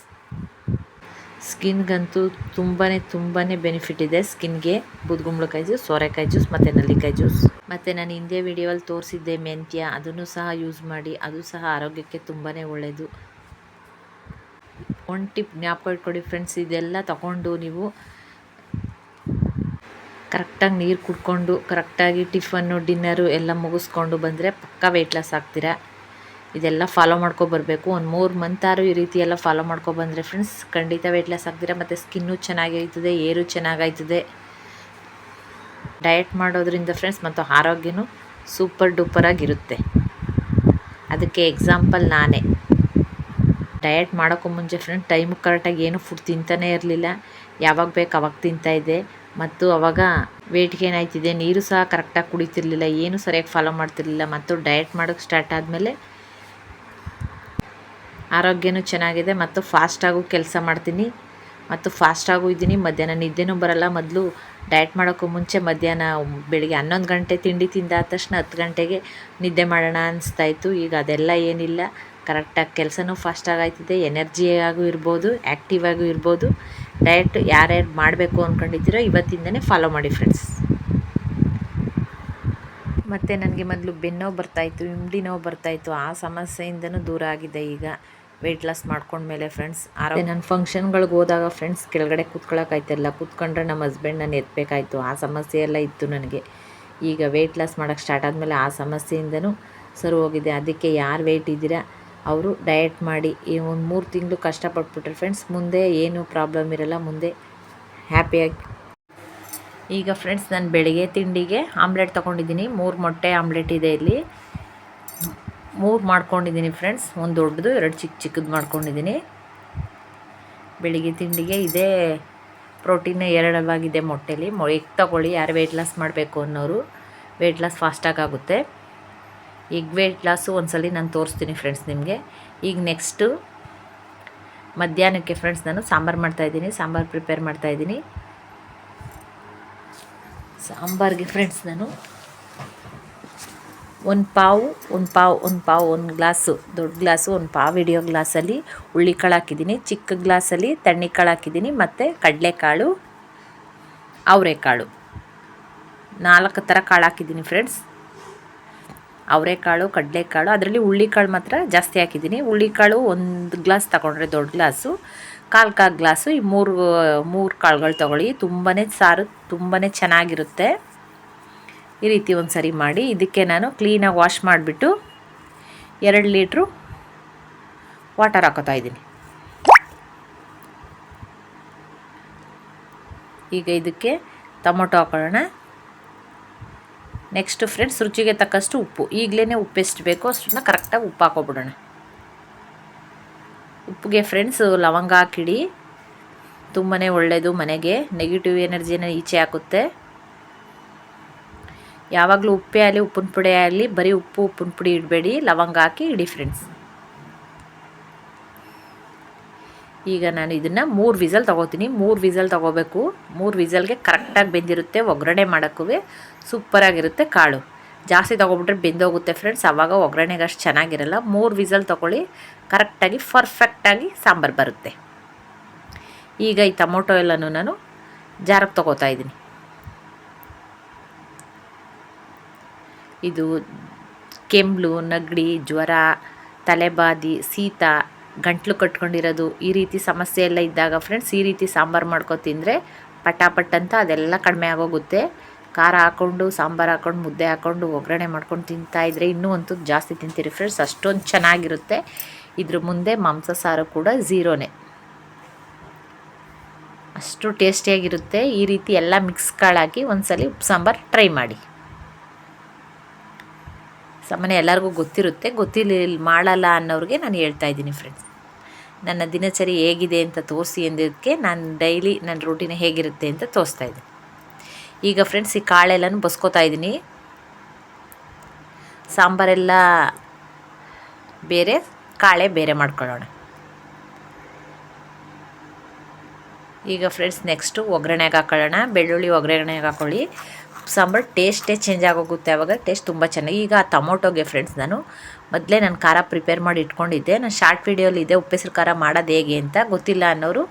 ಸ್ಕಿನ್ಗಂತೂ ತುಂಬಾ ಬೆನಿಫಿಟ್ ಇದೆ ಸ್ಕಿನ್ಗೆ ಬೂದುಗುಂಬಳಕಾಯಿ ಜ್ಯೂಸ್, ಸೋರೆಕಾಯಿ ಜ್ಯೂಸ್ ಮತ್ತು ನಲ್ಲಿಕಾಯಿ ಜ್ಯೂಸ್. ಮತ್ತು ನಾನು ಹಿಂದೆ ವಿಡಿಯೋಲ್ಲಿ ತೋರಿಸಿದ್ದೆ ಮೆಂತ್ಯ, ಅದನ್ನು ಸಹ ಯೂಸ್ ಮಾಡಿ, ಅದು ಸಹ ಆರೋಗ್ಯಕ್ಕೆ ತುಂಬಾ ಒಳ್ಳೆಯದು. ಒಂದು ಟಿಪ್ ಜ್ಞಾಪಕ ಇಟ್ಕೊಳ್ಳಿ ಫ್ರೆಂಡ್ಸ್, ಇದೆಲ್ಲ ತಗೊಂಡು ನೀವು ಕರೆಕ್ಟಾಗಿ ನೀರು ಕುಡ್ಕೊಂಡು ಕರೆಕ್ಟಾಗಿ ಟಿಫನ್ನು ಡಿನ್ನರು ಎಲ್ಲ ಮುಗಿಸ್ಕೊಂಡು ಬಂದರೆ ಪಕ್ಕಾ ವೆಯ್ಟ್ ಲಾಸ್ ಆಗ್ತೀರಾ. ಇದೆಲ್ಲ ಫಾಲೋ ಮಾಡ್ಕೊಬರ್ಬೇಕು. ಒಂದು 3 ಮಂತಾರು ಈ ರೀತಿ ಎಲ್ಲ ಫಾಲೋ ಮಾಡ್ಕೊಬಂದರೆ ಫ್ರೆಂಡ್ಸ್ ಖಂಡಿತ ವೆಯ್ಟ್ ಲಾಸ್ ಆಗ್ತೀರಾ. ಮತ್ತು ಸ್ಕಿನ್ನು ಚೆನ್ನಾಗೈತದೆ, ಏರು ಚೆನ್ನಾಗೈತದೆ. ಡಯಟ್ ಮಾಡೋದ್ರಿಂದ ಫ್ರೆಂಡ್ಸ್ ಮತ್ತು ಆರೋಗ್ಯನೂ ಸೂಪರ್ ಡೂಪರಾಗಿರುತ್ತೆ. ಅದಕ್ಕೆ ಎಕ್ಸಾಂಪಲ್ ನಾನೇ. ಡಯಟ್ ಮಾಡೋಕ್ಕೂ ಮುಂಚೆ ಫ್ರೆಂಡ್ ಟೈಮಿಗೆ ಕರೆಕ್ಟಾಗಿ ಏನು ಫುಡ್ ತಿಂತಾನೇ ಇರಲಿಲ್ಲ. ಯಾವಾಗ ಬೇಕು ಅವಾಗ ತಿಂತಾಯಿದ್ದೆ. ಮತ್ತು ಅವಾಗ ವೆಯ್ಟ್ ಗೇನ್ ಆಯ್ತಿದೆ, ನೀರು ಸಹ ಕರೆಕ್ಟಾಗಿ ಕುಡಿತಿರ್ಲಿಲ್ಲ, ಏನು ಸರಿಯಾಗಿ ಫಾಲೋ ಮಾಡ್ತಿರ್ಲಿಲ್ಲ. ಮತ್ತು ಡಯಟ್ ಮಾಡೋಕ್ಕೆ ಸ್ಟಾರ್ಟ್ ಆದಮೇಲೆ ಆರೋಗ್ಯನೂ ಚೆನ್ನಾಗಿದೆ ಮತ್ತು ಫಾಸ್ಟಾಗೂ ಕೆಲಸ ಮಾಡ್ತೀನಿ ಮತ್ತು ಫಾಸ್ಟಾಗೂ ಇದ್ದೀನಿ. ಮಧ್ಯಾಹ್ನ ನಿದ್ದೆನೂ ಬರೋಲ್ಲ. ಮೊದಲು ಡಯಟ್ ಮಾಡೋಕ್ಕೂ ಮುಂಚೆ ಮಧ್ಯಾಹ್ನ ಬೆಳಿಗ್ಗೆ 11 ಗಂಟೆ ತಿಂಡಿ ತಿಂದಾದ ತಕ್ಷಣ 10 ಗಂಟೆಗೆ ನಿದ್ದೆ ಮಾಡೋಣ ಅನಿಸ್ತಾಯಿತ್ತು. ಈಗ ಅದೆಲ್ಲ ಏನಿಲ್ಲ, ಕರೆಕ್ಟಾಗಿ ಕೆಲಸನೂ ಫಾಸ್ಟಾಗಿ ಆಯ್ತಿದೆ, ಎನರ್ಜಿಯಾಗೂ ಇರ್ಬೋದು, ಆ್ಯಕ್ಟಿವ್ ಆಗೂ ಇರ್ಬೋದು. ಡಯಟ್ ಯಾರ್ಯಾರು ಮಾಡಬೇಕು ಅಂದ್ಕೊಂಡಿದ್ದೀರೋ ಇವತ್ತಿಂದನೇ ಫಾಲೋ ಮಾಡಿ ಫ್ರೆಂಡ್ಸ್. ಮತ್ತು ನನಗೆ ಮೊದಲು ಬೆನ್ನೋವು ಬರ್ತಾಯಿತ್ತು, ಹಿಂಡಿ ನೋವು ಬರ್ತಾಯಿತ್ತು. ಆ ಸಮಸ್ಯೆಯಿಂದನೂ ದೂರ ಆಗಿದೆ ಈಗ ವೆಯ್ಟ್ ಲಾಸ್ ಮಾಡ್ಕೊಂಡ್ಮೇಲೆ ಫ್ರೆಂಡ್ಸ್. ನಾನು ಫಂಕ್ಷನ್ಗಳಿಗೆ ಹೋದಾಗ ಫ್ರೆಂಡ್ಸ್ ಕೆಳಗಡೆ ಕೂತ್ಕೊಳ್ಳೋಕ್ಕಾಯ್ತಿಲ್ಲ, ಕೂತ್ಕೊಂಡ್ರೆ ನಮ್ಮ ಹಸ್ಬೆಂಡ್ ನಾನು ಎತ್ತಬೇಕಾಯ್ತು. ಆ ಸಮಸ್ಯೆ ಎಲ್ಲ ಇತ್ತು ನನಗೆ. ಈಗ ವೆಯ್ಟ್ ಲಾಸ್ ಮಾಡೋಕ್ಕೆ ಸ್ಟಾರ್ಟ್ ಆದಮೇಲೆ ಆ ಸಮಸ್ಯೆಯಿಂದನೂ ಸರಿ ಹೋಗಿದೆ. ಅದಕ್ಕೆ ಯಾರು ವೆಯ್ಟ್ ಇದ್ದೀರಾ ಅವರು ಡಯಟ್ ಮಾಡಿ ಈ ಒಂದು 3 ತಿಂಗಳು ಕಷ್ಟಪಟ್ಬಿಟ್ರೆ ಫ್ರೆಂಡ್ಸ್ ಮುಂದೆ ಏನೂ ಪ್ರಾಬ್ಲಮ್ ಇರೋಲ್ಲ, ಮುಂದೆ ಹ್ಯಾಪಿಯಾಗಿ. ಈಗ ಫ್ರೆಂಡ್ಸ್ ನಾನು ಬೆಳಿಗ್ಗೆ ತಿಂಡಿಗೆ ಆಮ್ಲೆಟ್ ತೊಗೊಂಡಿದ್ದೀನಿ. 3 ಮೊಟ್ಟೆ ಆಮ್ಲೆಟ್ ಇದೆ ಇಲ್ಲಿ, 3 ಮಾಡ್ಕೊಂಡಿದ್ದೀನಿ ಫ್ರೆಂಡ್ಸ್. ಒಂದು ದೊಡ್ಡದು, 2 ಚಿಕ್ಕದು ಮಾಡ್ಕೊಂಡಿದ್ದೀನಿ. ಬೆಳಿಗ್ಗೆ ತಿಂಡಿಗೆ ಇದೇ ಪ್ರೋಟೀನ್ ಹೇರಳವಾಗಿದೆ ಮೊಟ್ಟೆಲಿ. ಎಗ್ ತೊಗೊಳ್ಳಿ ಯಾರು ವೆಯ್ಟ್ ಲಾಸ್ ಮಾಡಬೇಕು ಅನ್ನೋರು, ವೆಯ್ಟ್ ಲಾಸ್ ಫಾಸ್ಟಾಗಿ ಆಗುತ್ತೆ. ಎಗ್ ವೆಯ್ಟ್ ಲಾಸು ಒಂದ್ಸಲ ನಾನು ತೋರಿಸ್ತೀನಿ ಫ್ರೆಂಡ್ಸ್ ನಿಮಗೆ. ಈಗ ನೆಕ್ಸ್ಟು ಮಧ್ಯಾಹ್ನಕ್ಕೆ ಫ್ರೆಂಡ್ಸ್ ನಾನು ಸಾಂಬಾರು ಮಾಡ್ತಾಯಿದ್ದೀನಿ, ಸಾಂಬಾರು ಪ್ರಿಪೇರ್ ಮಾಡ್ತಾಯಿದ್ದೀನಿ. ಸಾಂಬಾರಿಗೆ ಫ್ರೆಂಡ್ಸ್ ನಾನು ಒಂದು ಗ್ಲಾಸು, ದೊಡ್ಡ ಗ್ಲಾಸು, ಒಂದು ಪಾವು ಹಿಡಿಯೋ ಗ್ಲಾಸಲ್ಲಿ ಹುಳ್ಳಿಕಾಳು ಹಾಕಿದ್ದೀನಿ, ಚಿಕ್ಕ ಗ್ಲಾಸಲ್ಲಿ ತಣ್ಣಿಕಾಳು ಹಾಕಿದ್ದೀನಿ, ಮತ್ತು ಕಡಲೆಕಾಳು, ಅವರೆಕಾಳು 4 ಥರ ಕಾಳು ಹಾಕಿದ್ದೀನಿ ಫ್ರೆಂಡ್ಸ್. ಅವರೆಕಾಳು, ಕಡಲೆಕಾಳು, ಅದರಲ್ಲಿ ಹುಳ್ಳಿಕಾಳು ಮಾತ್ರ ಜಾಸ್ತಿ ಹಾಕಿದ್ದೀನಿ. ಹುಳ್ಳಿಕಾಳು 1 ಗ್ಲಾಸ್ ತಗೊಂಡ್ರೆ ದೊಡ್ಡ ಗ್ಲಾಸು, ಕಾಲು ಗ್ಲಾಸು ಈ 3 ಕಾಳುಗಳು ತೊಗೊಳ್ಳಿ. ಸಾರು ತುಂಬಾ ಚೆನ್ನಾಗಿರುತ್ತೆ. ಈ ರೀತಿ ಒಂದು ಸರಿ ಮಾಡಿ ಇದಕ್ಕೆ ನಾನು ಕ್ಲೀನಾಗಿ ವಾಶ್ ಮಾಡಿಬಿಟ್ಟು 2 ಲೀಟ್ರು ವಾಟರ್ ಹಾಕೋತಾ ಇದ್ದೀನಿ. ಈಗ ಇದಕ್ಕೆ ಟೊಮೊಟೊ ಹಾಕೊಳ್ಳೋಣ. ನೆಕ್ಸ್ಟ್ ಫ್ರೆಂಡ್ಸ್ ರುಚಿಗೆ ತಕ್ಕಷ್ಟು ಉಪ್ಪು. ಈಗಲೇ ಉಪ್ಪು ಎಷ್ಟು ಬೇಕೋ ಅಷ್ಟನ್ನ ಕರೆಕ್ಟಾಗಿ ಉಪ್ಪು ಹಾಕೋಬಿಡೋಣ. ಉಪ್ಪಿಗೆ ಫ್ರೆಂಡ್ಸ್ ಲವಂಗ ಹಾಕಿಡಿ, ತುಂಬಾ ಒಳ್ಳೆಯದು. ಮನೆಗೆ ನೆಗೆಟಿವ್ ಎನರ್ಜಿನ ಈಚೆ ಹಾಕುತ್ತೆ. ಯಾವಾಗಲೂ ಉಪ್ಪೇ ಆಗಲಿ ಉಪ್ಪಿನ ಪುಡಿ ಆಗಲಿ ಬರೀ ಉಪ್ಪಿನ ಪುಡಿ ಇಡಬೇಡಿ, ಲವಂಗ ಹಾಕಿ ಇಡಿ ಫ್ರೆಂಡ್ಸ್. ಈಗ ನಾನು ಇದನ್ನು 3 ವಿಸಲ್ ತೊಗೋತೀನಿ. 3 ವಿಸಲ್ ತೊಗೋಬೇಕು. 3 ವಿಸಲ್ಗೆ ಕರೆಕ್ಟಾಗಿ ಬೆಂದಿರುತ್ತೆ. ಒಗ್ಗರಣೆ ಮಾಡೋಕ್ಕೂ ಸೂಪರಾಗಿರುತ್ತೆ. ಕಾಳು ಜಾಸ್ತಿ ತೊಗೊಬಿಟ್ರೆ ಬೆಂದೋಗುತ್ತೆ ಫ್ರೆಂಡ್ಸ್, ಆವಾಗ ಒಗ್ಗರಣೆಗೆ ಅಷ್ಟು ಚೆನ್ನಾಗಿರಲ್ಲ. 3 ವಿಸಲ್ ತೊಗೊಳ್ಳಿ, ಕರೆಕ್ಟಾಗಿ ಪರ್ಫೆಕ್ಟಾಗಿ ಸಾಂಬಾರು ಬರುತ್ತೆ. ಈಗ ಈ ಟೊಮೊಟೊ ಎಲ್ಲನೂ ನಾನು ಜಾರಕ್ಕೆ ತೊಗೋತಾ ಇದ್ದೀನಿ. ಇದು ಕೆಮ್ಮು, ನೆಗಡಿ, ಜ್ವರ, ತಲೆಬಾದಿ, ಶೀತ ಗಂಟ್ಲು ಕಟ್ಕೊಂಡಿರೋದು ಈ ರೀತಿ ಸಮಸ್ಯೆ ಎಲ್ಲ ಇದ್ದಾಗ ಫ್ರೆಂಡ್ಸ್ ಈ ರೀತಿ ಸಾಂಬಾರು ಮಾಡ್ಕೊ ತಿಂದರೆ ಪಟಾಪಟ್ ಅಂತ ಅದೆಲ್ಲ ಕಡಿಮೆ ಆಗೋಗುತ್ತೆ. ಖಾರ ಹಾಕ್ಕೊಂಡು ಸಾಂಬಾರು ಹಾಕ್ಕೊಂಡು ಮುದ್ದೆ ಹಾಕ್ಕೊಂಡು ಒಗ್ಗರಣೆ ಮಾಡ್ಕೊಂಡು ತಿಂತಾಯಿದ್ರೆ ಇನ್ನೂ ಅಂತೂ ಜಾಸ್ತಿ ತಿಂತೀರಿ ಫ್ರೆಂಡ್ಸ್, ಅಷ್ಟೊಂದು ಚೆನ್ನಾಗಿರುತ್ತೆ. ಇದ್ರ ಮುಂದೆ ಮಾಂಸ ಸಾರು ಕೂಡ ಝೀರೋನೇ, ಅಷ್ಟು ಟೇಸ್ಟಿಯಾಗಿರುತ್ತೆ. ಈ ರೀತಿ ಎಲ್ಲ ಮಿಕ್ಸ್ ಕಾಳಾಕಿ ಒಂದ್ಸಲಿ ಉಪ್ಪು ಸಾಂಬಾರು ಟ್ರೈ ಮಾಡಿ. ಸಾಮಾನ್ಯ ಎಲ್ಲರಿಗೂ ಗೊತ್ತಿರುತ್ತೆ, ಗೊತ್ತಿಲ್ಲ ಮಾಡಲ್ಲ ಅನ್ನೋರಿಗೆ ನಾನು ಹೇಳ್ತಾ ಇದ್ದೀನಿ ಫ್ರೆಂಡ್ಸ್. ನನ್ನ ದಿನಚರಿ ಹೇಗಿದೆ ಅಂತ ತೋರಿಸಿ ಎಂದಿದ್ದಕ್ಕೆ ನಾನು ಡೈಲಿ ನನ್ನ ರೂಟೀನ್ ಹೇಗಿರುತ್ತೆ ಅಂತ ತೋರಿಸ್ತಾ ಇದ್ದೀನಿ. ಈಗ ಫ್ರೆಂಡ್ಸ್ ಈ ಕಾಳೆಲ್ಲನೂ ಬಸ್ಕೋತಾ ಇದ್ದೀನಿ. ಸಾಂಬಾರೆಲ್ಲ ಬೇರೆ, ಕಾಳೆ ಬೇರೆ ಮಾಡ್ಕೊಳ್ಳೋಣ. ಈಗ ಫ್ರೆಂಡ್ಸ್ ನೆಕ್ಸ್ಟು ಒಗ್ಗರಣೆಗೆ ಹಾಕೊಳ್ಳೋಣ. ಬೆಳ್ಳುಳ್ಳಿ ಒಗ್ಗರಣೆಗೆ ಹಾಕ್ಕೊಳ್ಳಿ. ಸಾಂಬಾರು ಟೇಸ್ಟೇ ಚೇಂಜ್ ಆಗೋಗುತ್ತೆ, ಆವಾಗ ಟೇಸ್ಟ್ ತುಂಬ ಚೆನ್ನಾಗಿ. ಈಗ ಆ ಟೊಮೊಟೊಗೆ ಫ್ರೆಂಡ್ಸ್ ನಾನು ಮೊದಲೇ ನಾನು ಖಾರ ಪ್ರಿಪೇರ್ ಮಾಡಿ ಇಟ್ಕೊಂಡಿದ್ದೆ. ನಾನು ಶಾರ್ಟ್ ವೀಡಿಯೋಲಿ ಇದೆ ಉಪ್ಪೆಸರು ಖಾರ ಮಾಡೋದು ಹೇಗೆ ಅಂತ. ಗೊತ್ತಿಲ್ಲ ಅನ್ನೋರು,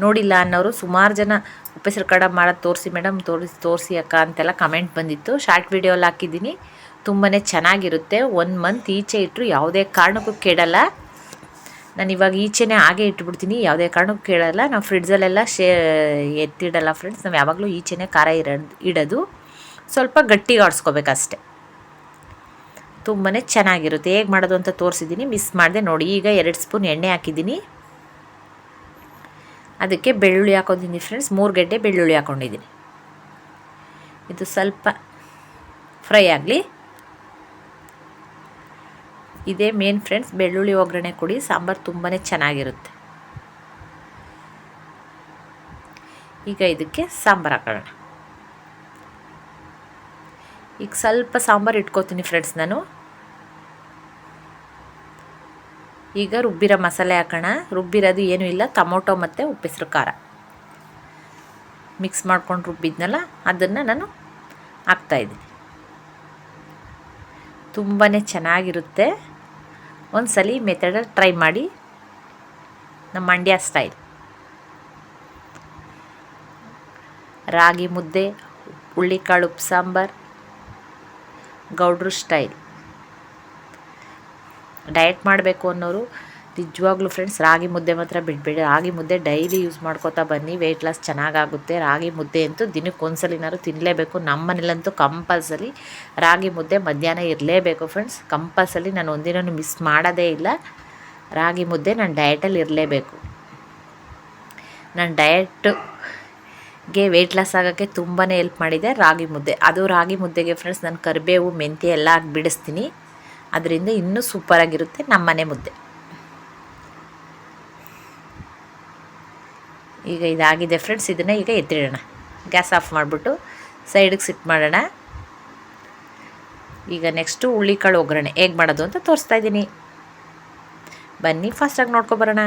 ನೋಡಿಲ್ಲ ಅನ್ನೋರು ಸುಮಾರು ಜನ ಉಪ್ಪೆಸರು ಖಾರ ಮಾಡೋದು ತೋರಿಸಿ ಮೇಡಮ್, ತೋರಿಸಿ ಅಕ್ಕ ಅಂತೆಲ್ಲ ಕಮೆಂಟ್ ಬಂದಿತ್ತು. ಶಾರ್ಟ್ ವೀಡಿಯೋಲ್ಲಿ ಹಾಕಿದ್ದೀನಿ, ತುಂಬಾ ಚೆನ್ನಾಗಿರುತ್ತೆ. 1 ಮಂತ್ ಈಚೆ ಇಟ್ಟರು ಯಾವುದೇ ಕಾರಣಕ್ಕೂ ಕೆಡಲ್ಲ. ನಾನು ಇವಾಗ ಈಚೆನೇ ಹಾಗೆ ಇಟ್ಬಿಡ್ತೀನಿ, ಯಾವುದೇ ಕಾರಣಕ್ಕೂ ಕೇಳಲ್ಲ. ನಾವು ಫ್ರಿಡ್ಜಲ್ಲೆಲ್ಲ ಎತ್ತಿಡಲ್ಲ ಫ್ರೆಂಡ್ಸ್, ನಾವು ಯಾವಾಗಲೂ ಈಚೆನೇ ಖಾರ ಇಡೋದು. ಸ್ವಲ್ಪ ಗಟ್ಟಿಗೆ ಆಡಿಸ್ಕೋಬೇಕಷ್ಟೆ, ತುಂಬಾ ಚೆನ್ನಾಗಿರುತ್ತೆ. ಹೇಗೆ ಮಾಡೋದು ಅಂತ ತೋರಿಸಿದ್ದೀನಿ, ಮಿಸ್ ಮಾಡಿದೆ ನೋಡಿ. ಈಗ 2 ಸ್ಪೂನ್ ಎಣ್ಣೆ ಹಾಕಿದ್ದೀನಿ, ಅದಕ್ಕೆ ಬೆಳ್ಳುಳ್ಳಿ ಹಾಕೊಂಡಿದ್ದೀನಿ ಫ್ರೆಂಡ್ಸ್. 3 ಗೆಡ್ಡೆ ಬೆಳ್ಳುಳ್ಳಿ ಹಾಕ್ಕೊಂಡಿದ್ದೀನಿ. ಇದು ಸ್ವಲ್ಪ ಫ್ರೈ ಆಗಲಿ. ಇದೇ ಮೇನ್ ಫ್ರೆಂಡ್ಸ್, ಬೆಳ್ಳುಳ್ಳಿ ಒಗ್ಗರಣೆ ಕೊಡಿ, ಸಾಂಬಾರು ತುಂಬಾ ಚೆನ್ನಾಗಿರುತ್ತೆ. ಈಗ ಇದಕ್ಕೆ ಸಾಂಬಾರು ಹಾಕೋಣ. ಈಗ ಸ್ವಲ್ಪ ಸಾಂಬಾರು ಇಟ್ಕೋತೀನಿ ಫ್ರೆಂಡ್ಸ್ ನಾನು. ಈಗ ರುಬ್ಬಿರೋ ಮಸಾಲೆ ಹಾಕೋಣ. ರುಬ್ಬಿರೋದು ಏನೂ ಇಲ್ಲ, ಟೊಮೊಟೊ ಮತ್ತು ಉಪ್ಪೆಸರು ಖಾರ ಮಿಕ್ಸ್ ಮಾಡ್ಕೊಂಡು ರುಬ್ಬಿದ್ನಲ್ಲ ಅದನ್ನು ನಾನು ಹಾಕ್ತಾಯಿದ್ದೀನಿ. ತುಂಬಾ ಚೆನ್ನಾಗಿರುತ್ತೆ. ಒಂದ್ಸಲಿ ಮೆಥಡಲ್ಲಿ ಟ್ರೈ ಮಾಡಿ, ನಮ್ಮ ಮಂಡ್ಯ ಸ್ಟೈಲ್. ರಾಗಿ ಮುದ್ದೆ, ಹುಳ್ಳಿಕಾಳು ಉಪ್ಪು ಸಾಂಬಾರು, ಗೌಡ್ರು ಸ್ಟೈಲ್. ಡಯಟ್ ಮಾಡಬೇಕು ಅನ್ನೋರು ನಿಜವಾಗ್ಲೂ ಫ್ರೆಂಡ್ಸ್ ರಾಗಿ ಮುದ್ದೆ ಮಾತ್ರ ಬಿಡಬೇಡಿ. ರಾಗಿ ಮುದ್ದೆ ಡೈಲಿ ಯೂಸ್ ಮಾಡ್ಕೋತಾ ಬನ್ನಿ, ವೆಯ್ಟ್ ಲಾಸ್ ಚೆನ್ನಾಗಾಗುತ್ತೆ. ರಾಗಿ ಮುದ್ದೆ ಅಂತೂ ದಿನಕ್ಕೆ ಒಂದ್ಸಲಿನಾದ್ರು ತಿನ್ನಲೇಬೇಕು. ನಮ್ಮ ಮನೇಲಂತೂ ಕಂಪಲ್ಸರಿ ರಾಗಿ ಮುದ್ದೆ ಮಧ್ಯಾಹ್ನ ಇರಲೇಬೇಕು ಫ್ರೆಂಡ್ಸ್, ಕಂಪಲ್ಸರಿ. ನಾನು ಒಂದಿನೂ ಮಿಸ್ ಮಾಡೋದೇ ಇಲ್ಲ. ರಾಗಿ ಮುದ್ದೆ ನಾನು ಡಯಟಲ್ಲಿ ಇರಲೇಬೇಕು. ನಾನು ಡಯಟ್ಗೆ ವೆಯ್ಟ್ ಲಾಸ್ ಆಗೋಕ್ಕೆ ತುಂಬಾ ಹೆಲ್ಪ್ ಮಾಡಿದೆ ರಾಗಿ ಮುದ್ದೆ. ಅದು ರಾಗಿ ಮುದ್ದೆಗೆ ಫ್ರೆಂಡ್ಸ್ ನಾನು ಕರಿಬೇವು ಮೆಂತ್ಯ ಎಲ್ಲ ಹಾಕಿ ಬಿಡಿಸ್ತೀನಿ, ಅದರಿಂದ ಇನ್ನೂ ಸೂಪರಾಗಿರುತ್ತೆ ನಮ್ಮನೆ ಮುದ್ದೆ. ಈಗ ಇದಾಗಿದೆ ಫ್ರೆಂಡ್ಸ್, ಇದನ್ನು ಈಗ ಎತ್ತಿಡೋಣ. ಗ್ಯಾಸ್ ಆಫ್ ಮಾಡಿಬಿಟ್ಟು ಸೈಡಿಗೆ ಸಿಟ್ ಮಾಡೋಣ. ಈಗ ನೆಕ್ಸ್ಟು ಹುಳ್ಳಿಕಾಳು ಒಗ್ಗರಣೆ ಹೇಗೆ ಮಾಡೋದು ಅಂತ ತೋರಿಸ್ತಾ ಇದ್ದೀನಿ, ಬನ್ನಿ ಫಾಸ್ಟಾಗಿ ನೋಡ್ಕೊಬರೋಣ.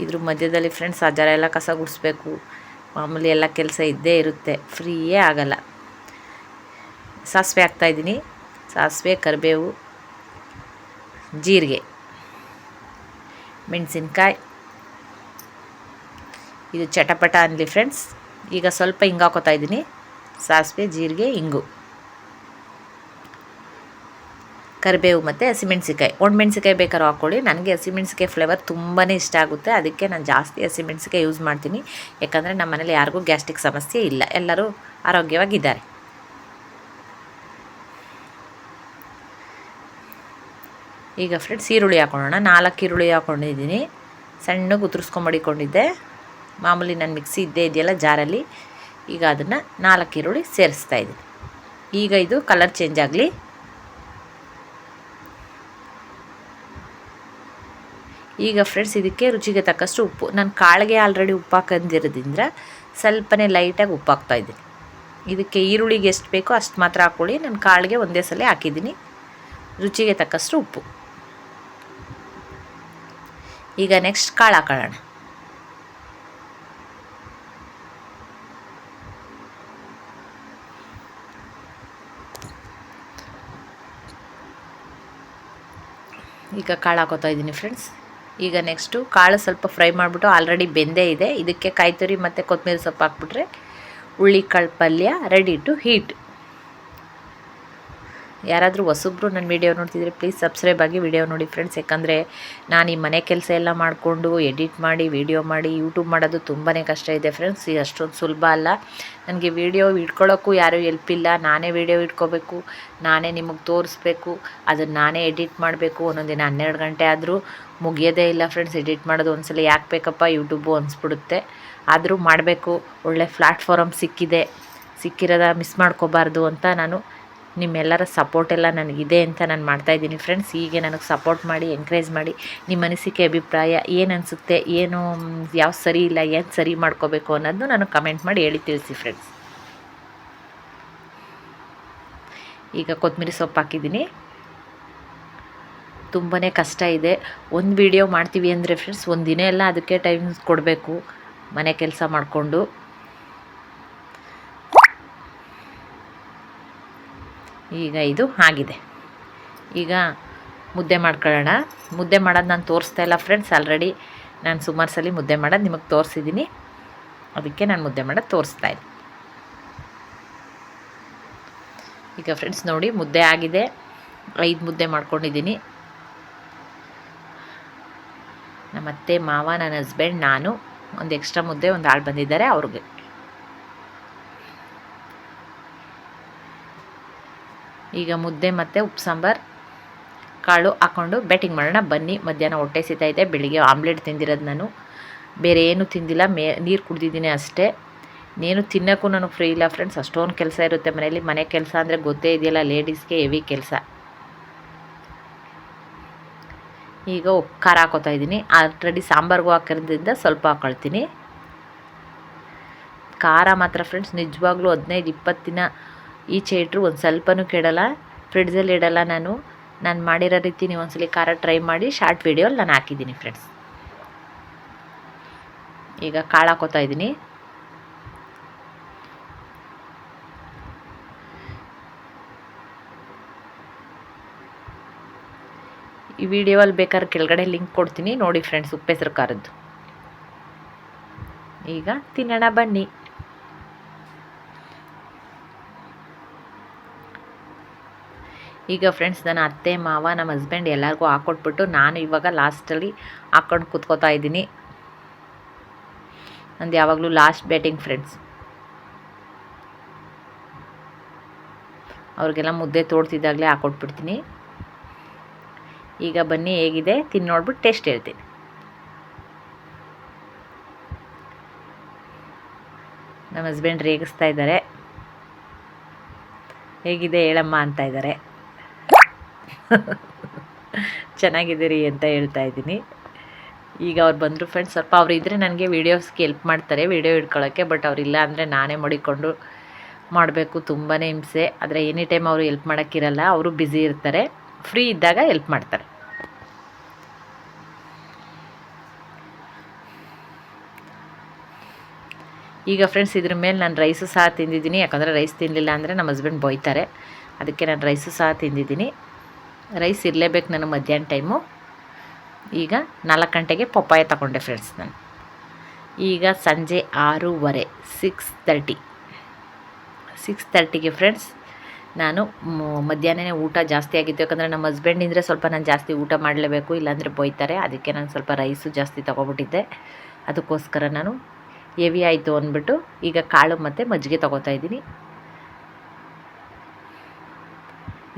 ಇದ್ರ ಮಧ್ಯದಲ್ಲಿ ಫ್ರೆಂಡ್ಸ್ ಆ ಜರ ಎಲ್ಲ ಕಸ ಗುಡಿಸ್ಬೇಕು, ಮಾಮೂಲಿ ಎಲ್ಲ ಕೆಲಸ ಇದ್ದೇ ಇರುತ್ತೆ, ಫ್ರೀಯೇ ಆಗಲ್ಲ. ಸಾಸಿವೆ ಹಾಕ್ತಾಯಿದ್ದೀನಿ. ಸಾಸಿವೆ, ಕರಿಬೇವು, ಜೀರಿಗೆ, ಮೆಣಸಿನ್ಕಾಯಿ. ಇದು ಚಟಪಟ ಅನ್ನಲಿ ಫ್ರೆಂಡ್ಸ್. ಈಗ ಸ್ವಲ್ಪ ಹಿಂಗೆ ಹಾಕೋತಾ ಇದ್ದೀನಿ. ಸಾಸಿವೆ, ಜೀರಿಗೆ, ಇಂಗು, ಕರಿಬೇವು ಮತ್ತು ಹಸಿಮೆಣ್ಸಿಕಾಯಿ. ಒಣಮೆಣ್ಸಿಕಾಯಿ ಬೇಕಾದ್ರೂ ಹಾಕ್ಕೊಳ್ಳಿ. ನನಗೆ ಹಸಿಮೆಣ್ಸಿಕಾಯಿ ಫ್ಲೇವರ್ ತುಂಬಾ ಇಷ್ಟ ಆಗುತ್ತೆ, ಅದಕ್ಕೆ ನಾನು ಜಾಸ್ತಿ ಹಸಿಮೆಣ್ಸಿಕಾಯಿ ಯೂಸ್ ಮಾಡ್ತೀನಿ. ಯಾಕಂದರೆ ನಮ್ಮ ಮನೇಲಿ ಯಾರಿಗೂ ಗ್ಯಾಸ್ಟ್ರಿಕ್ ಸಮಸ್ಯೆ ಇಲ್ಲ, ಎಲ್ಲರೂ ಆರೋಗ್ಯವಾಗಿದ್ದಾರೆ. ಈಗ ಫ್ರೆಂಡ್ಸ್ ಈರುಳ್ಳಿ ಹಾಕೊಳ್ಳೋಣ. 4 ಈರುಳ್ಳಿ ಹಾಕ್ಕೊಂಡಿದ್ದೀನಿ, ಸಣ್ಣಗೆ ಉದುರಿಸ್ಕೊಂಬಡಿಕೊಂಡಿದ್ದೆ. ಮಾಮೂಲಿ ನಾನು ಮಿಕ್ಸಿ ಇದೆಯಲ್ಲ ಜಾರಲ್ಲಿ, ಈಗ ಅದನ್ನು 4 ಈರುಳ್ಳಿ ಸೇರಿಸ್ತಾ ಇದ್ದೀನಿ. ಈಗ ಇದು ಕಲರ್ ಚೇಂಜ್ ಆಗಲಿ. ಈಗ ಫ್ರೆಂಡ್ಸ್ ಇದಕ್ಕೆ ರುಚಿಗೆ ತಕ್ಕಷ್ಟು ಉಪ್ಪು. ನಾನು ಕಾಳಿಗೆ ಆಲ್ರೆಡಿ ಉಪ್ಪು ಹಾಕೊಂಡಿರೋದ್ರಿಂದ ಸ್ವಲ್ಪನೇ ಲೈಟಾಗಿ ಉಪ್ಪು ಹಾಕ್ತಾಯಿದ್ದೀನಿ. ಇದಕ್ಕೆ ಈರುಳ್ಳಿಗೆ ಎಷ್ಟು ಬೇಕೋ ಅಷ್ಟು ಮಾತ್ರ ಹಾಕ್ಕೊಳ್ಳಿ. ನಾನು ಕಾಳಿಗೆ ಒಂದೇ ಸಲ ಹಾಕಿದ್ದೀನಿ. ರುಚಿಗೆ ತಕ್ಕಷ್ಟು ಉಪ್ಪು. ಈಗ ನೆಕ್ಸ್ಟ್ ಕಾಳು ಹಾಕೊಳ್ಳೋಣ. ಈಗ ಕಾಳು ಹಾಕೋತಾ ಇದ್ದೀನಿ ಫ್ರೆಂಡ್ಸ್. ಈಗ ನೆಕ್ಸ್ಟು ಕಾಳು ಸ್ವಲ್ಪ ಫ್ರೈ ಮಾಡಿಬಿಟ್ಟು ಆಲ್ರೆಡಿ ಬೆಂದೇ ಇದೆ, ಇದಕ್ಕೆ ಕಾಯಿ ತುರಿ ಮತ್ತು ಕೊತ್ತಂಬರಿ ಸೊಪ್ಪು ಹಾಕ್ಬಿಟ್ರೆ ಹುಳ್ಳಿಕಾಳು ಪಲ್ಯ ರೆಡಿ ಟು ಹೀಟ್. ಯಾರಾದರೂ ಹೊಸಬ್ರು ನನ್ನ ವೀಡಿಯೋ ನೋಡ್ತಿದ್ರೆ ಪ್ಲೀಸ್ ಸಬ್ಸ್ಕ್ರೈಬ್ ಆಗಿ ವೀಡಿಯೋ ನೋಡಿ ಫ್ರೆಂಡ್ಸ್. ಯಾಕಂದರೆ ನಾನು ಈ ಮನೆ ಕೆಲಸ ಎಲ್ಲ ಮಾಡಿಕೊಂಡು ಎಡಿಟ್ ಮಾಡಿ ವೀಡಿಯೋ ಮಾಡಿ ಯೂಟ್ಯೂಬ್ ಮಾಡೋದು ತುಂಬಾ ಕಷ್ಟ ಇದೆ ಫ್ರೆಂಡ್ಸ್. ಇದು ಅಷ್ಟೊಂದು ಸುಲಭ ಅಲ್ಲ. ನನಗೆ ವೀಡಿಯೋ ಇಟ್ಕೊಳ್ಳೋಕ್ಕೂ ಯಾರೂ ಹೆಲ್ಪ್ ಇಲ್ಲ. ನಾನೇ ವೀಡಿಯೋ ಇಟ್ಕೋಬೇಕು, ನಾನೇ ನಿಮಗೆ ತೋರಿಸ್ಬೇಕು, ಅದನ್ನು ನಾನೇ ಎಡಿಟ್ ಮಾಡಬೇಕು. ಒಂದೊಂದು ದಿನ 12 ಗಂಟೆ ಆದರೂ ಮುಗಿಯೋದೇ ಇಲ್ಲ ಫ್ರೆಂಡ್ಸ್ ಎಡಿಟ್ ಮಾಡೋದು. ಒಂದ್ಸಲ ಯಾಕೆ ಬೇಕಪ್ಪ ಯೂಟ್ಯೂಬು ಅನಿಸ್ಬಿಡುತ್ತೆ. ಆದರೂ ಮಾಡಬೇಕು. ಒಳ್ಳೆ ಪ್ಲ್ಯಾಟ್ಫಾರಮ್ ಸಿಕ್ಕಿರೋದ ಮಿಸ್ ಮಾಡ್ಕೋಬಾರ್ದು ಅಂತ ನಾನು ನಿಮ್ಮೆಲ್ಲರ ಸಪೋರ್ಟ್ ಎಲ್ಲ ನನಗಿದೆ ಅಂತ ನಾನು ಮಾಡ್ತಾಯಿದ್ದೀನಿ ಫ್ರೆಂಡ್ಸ್. ಹೀಗೆ ನನಗೆ ಸಪೋರ್ಟ್ ಮಾಡಿ ಎಂಕರೇಜ್ ಮಾಡಿ ನಿಮ್ಮ ಅನಿಸಿಕೆ ಅಭಿಪ್ರಾಯ ಏನು ಅನಿಸುತ್ತೆ, ಏನು ಯಾವ ಸರಿ ಇಲ್ಲ, ಏನು ಸರಿ ಮಾಡ್ಕೋಬೇಕು ಅನ್ನೋದು ನನಗೆ ಕಮೆಂಟ್ ಮಾಡಿ ಹೇಳಿ ತಿಳಿಸಿ ಫ್ರೆಂಡ್ಸ್. ಈಗ ಕೊತ್ತಂಬರಿ ಸೊಪ್ಪು ಹಾಕಿದ್ದೀನಿ. ತುಂಬಾ ಕಷ್ಟ ಇದೆ. ಒಂದು ವೀಡಿಯೋ ಮಾಡ್ತೀವಿ ಅಂದರೆ ಫ್ರೆಂಡ್ಸ್ ಒಂದು ದಿನ ಎಲ್ಲ ಅದಕ್ಕೆ ಟೈಮ್ ಕೊಡಬೇಕು ಮನೆ ಕೆಲಸ ಮಾಡಿಕೊಂಡು. ಈಗ ಇದು ಆಗಿದೆ. ಈಗ ಮುದ್ದೆ ಮಾಡ್ಕೊಳ್ಳೋಣ. ಮುದ್ದೆ ಮಾಡೋದು ನಾನು ತೋರಿಸ್ತಾ ಇಲ್ಲ ಫ್ರೆಂಡ್ಸ್. ಆಲ್ರೆಡಿ ನಾನು ಸುಮಾರು ಸಲ ಮುದ್ದೆ ಮಾಡೋದು ನಿಮಗೆ ತೋರಿಸಿದ್ದೀನಿ. ಅದಕ್ಕೆ ನಾನು ಮುದ್ದೆ ಮಾಡೋದು ತೋರಿಸ್ತಾ ಇದ್ದೀನಿ. ಈಗ ಫ್ರೆಂಡ್ಸ್ ನೋಡಿ ಮುದ್ದೆ ಆಗಿದೆ. 5 ಮುದ್ದೆ ಮಾಡ್ಕೊಂಡಿದ್ದೀನಿ. ನಮ್ಮ ಅತ್ತೆ, ಮಾವ, ನನ್ನ ಹಸ್ಬೆಂಡ್, ನಾನು, ಒಂದು ಎಕ್ಸ್ಟ್ರಾ ಮುದ್ದೆ ಒಂದು ಆಳು ಬಂದಿದ್ದಾರೆ ಅವ್ರಿಗೆ. ಈಗ ಮುದ್ದೆ ಮತ್ತು ಉಪ್ಪು ಸಾಂಬಾರು ಕಾಳು ಹಾಕ್ಕೊಂಡು ಬ್ಯಾಟಿಂಗ್ ಮಾಡೋಣ ಬನ್ನಿ. ಮಧ್ಯಾಹ್ನ ಹೊಟ್ಟೆ ಸಿಗ್ತಾ ಇದೆ. ಬೆಳಿಗ್ಗೆ ಆಮ್ಲೆಟ್ ತಿಂದಿರೋದು ನಾನು, ಬೇರೆ ಏನೂ ತಿಂದಿಲ್ಲ. ನೀರು ಕುಡ್ದಿದ್ದೀನಿ ಅಷ್ಟೇ. ಇನ್ನೇನು ತಿನ್ನೋಕ್ಕೂ ನನಗೆ ಫ್ರೀ ಇಲ್ಲ ಫ್ರೆಂಡ್ಸ್. ಅಷ್ಟೊಂದು ಕೆಲಸ ಇರುತ್ತೆ ಮನೇಲಿ. ಮನೆ ಕೆಲಸ ಅಂದರೆ ಗೊತ್ತೇ ಇದೆಯಲ್ಲ, ಲೇಡೀಸ್ಗೆ ಹೆವಿ ಕೆಲಸ. ಈಗ ಉಪ್ಪು ಖಾರ ಹಾಕೋತಾ ಇದ್ದೀನಿ. ಆಲ್ರೆಡಿ ಸಾಂಬಾರ್ಗೂ ಹಾಕಿರೋದ್ರಿಂದ ಸ್ವಲ್ಪ ಹಾಕೊಳ್ತೀನಿ. ಖಾರ ಮಾತ್ರ ಫ್ರೆಂಡ್ಸ್ ನಿಜವಾಗ್ಲೂ 15-20 ದಿನ ಈಚೆ ಇಟ್ಟರು ಒಂದು ಸ್ವಲ್ಪನೂ ಕೆಡಲ್ಲ. ಫ್ರಿಡ್ಜಲ್ಲಿ ಇಡಲ್ಲ ನಾನು ಮಾಡಿರೋ ರೀತಿ ನೀವು ಒಂದ್ಸಲಿ ಖಾರ ಟ್ರೈ ಮಾಡಿ. ಶಾರ್ಟ್ ವೀಡಿಯೋಲ್ಲಿ ನಾನು ಹಾಕಿದ್ದೀನಿ ಫ್ರೆಂಡ್ಸ್. ಈಗ ಕಾಳು ಹಾಕೋತಾ ಇದ್ದೀನಿ. ಈ ವಿಡಿಯೋಲ್ಲಿ ಬೇಕಾದ್ರೆ ಕೆಳಗಡೆ ಲಿಂಕ್ ಕೊಡ್ತೀನಿ ನೋಡಿ ಫ್ರೆಂಡ್ಸ್, ಉಪ್ಪೆಸರು ಖಾರದ್ದು. ಈಗ ತಿನ್ನೋಣ ಬನ್ನಿ. ಈಗ ಫ್ರೆಂಡ್ಸ್ ನನ್ನ ಅತ್ತೆ, ಮಾವ, ನಮ್ಮ ಹಸ್ಬೆಂಡ್ ಎಲ್ಲರಿಗೂ ಹಾಕ್ಕೊಟ್ಬಿಟ್ಟು ನಾನು ಇವಾಗ ಲಾಸ್ಟಲ್ಲಿ ಹಾಕ್ಕೊಂಡು ಕೂತ್ಕೋತಾ ಇದ್ದೀನಿ. ನಂದು ಯಾವಾಗಲೂ ಲಾಸ್ಟ್ ಬ್ಯಾಟಿಂಗ್ ಫ್ರೆಂಡ್ಸ್. ಅವ್ರಿಗೆಲ್ಲ ಮುದ್ದೆ ತೋಡ್ತಿದ್ದಾಗಲೇ ಹಾಕ್ಕೊಟ್ಬಿಡ್ತೀನಿ. ಈಗ ಬನ್ನಿ ಹೇಗಿದೆ ತಿಂದು ನೋಡ್ಬಿಟ್ಟು ಟೇಸ್ಟ್ ಹೇಳ್ತೀನಿ. ನಮ್ಮ ಹಸ್ಬೆಂಡ್ ರೇಗಿಸ್ತಾ ಇದ್ದಾರೆ. ಹೇಗಿದೆ ಹೇಳಮ್ಮ ಅಂತ ಇದ್ದಾರೆ. ಚೆನ್ನಾಗಿದ್ದೀರಿ ಅಂತ ಹೇಳ್ತಾ ಇದ್ದೀನಿ. ಈಗ ಅವ್ರು ಬಂದರು ಫ್ರೆಂಡ್ಸ್. ಸ್ವಲ್ಪ ಅವ್ರು ಇದ್ದರೆ ನನಗೆ ವೀಡಿಯೋಸ್ಗೆ ಹೆಲ್ಪ್ ಮಾಡ್ತಾರೆ, ವೀಡಿಯೋ ಇಟ್ಕೊಳ್ಳೋಕ್ಕೆ. ಬಟ್ ಅವರಿಲ್ಲ ಅಂದರೆ ನಾನೇ ಮಡಿಕೊಂಡು ಮಾಡಬೇಕು. ತುಂಬಾ ಹಿಂಸೆ. ಆದರೆ ಎನಿ ಟೈಮ್ ಅವರು ಹೆಲ್ಪ್ ಮಾಡೋಕ್ಕಿರಲ್ಲ. ಅವರು ಬ್ಯುಸಿ ಇರ್ತಾರೆ. ಫ್ರೀ ಇದ್ದಾಗ ಹೆಲ್ಪ್ ಮಾಡ್ತಾರೆ. ಈಗ ಫ್ರೆಂಡ್ಸ್ ಇದ್ರ ಮೇಲೆ ನಾನು ರೈಸು ಸಹ ತಿಂದಿದ್ದೀನಿ. ಯಾಕಂದರೆ ರೈಸ್ ತಿನ್ನಲಿಲ್ಲ ಅಂದರೆ ನಮ್ಮ ಹಸ್ಬೆಂಡ್ ಬೈತಾರೆ. ಅದಕ್ಕೆ ನಾನು ರೈಸು ಸಹ ತಿಂದಿದ್ದೀನಿ. ರೈಸ್ ಇರಲೇಬೇಕು ನನಗೆ ಮಧ್ಯಾಹ್ನ ಟೈಮು. ಈಗ 4 ಗಂಟೆಗೆ ಪಪ್ಪಾಯ ತಗೊಂಡೆ ಫ್ರೆಂಡ್ಸ್ ನಾನು. ಈಗ ಸಂಜೆ 6:30 6:30ಗೆ ಫ್ರೆಂಡ್ಸ್ ನಾನು ಮಧ್ಯಾಹ್ನನೇ ಊಟ ಜಾಸ್ತಿ ಆಗಿತ್ತು. ಯಾಕಂದರೆ ನಮ್ಮ ಹಸ್ಬೆಂಡಿಂದರೆ ಸ್ವಲ್ಪ ನಾನು ಜಾಸ್ತಿ ಊಟ ಮಾಡಲೇಬೇಕು, ಇಲ್ಲಾಂದರೆ ಬೈತಾರೆ. ಅದಕ್ಕೆ ನಾನು ಸ್ವಲ್ಪ ರೈಸು ಜಾಸ್ತಿ ತೊಗೊಬಿಟ್ಟಿದ್ದೆ. ಅದಕ್ಕೋಸ್ಕರ ನಾನು ಹೆವಿ ಆಯಿತು ಅಂದ್ಬಿಟ್ಟು ಈಗ ಕಾಳು ಮತ್ತು ಮಜ್ಜಿಗೆ ತೊಗೋತಾ ಇದ್ದೀನಿ.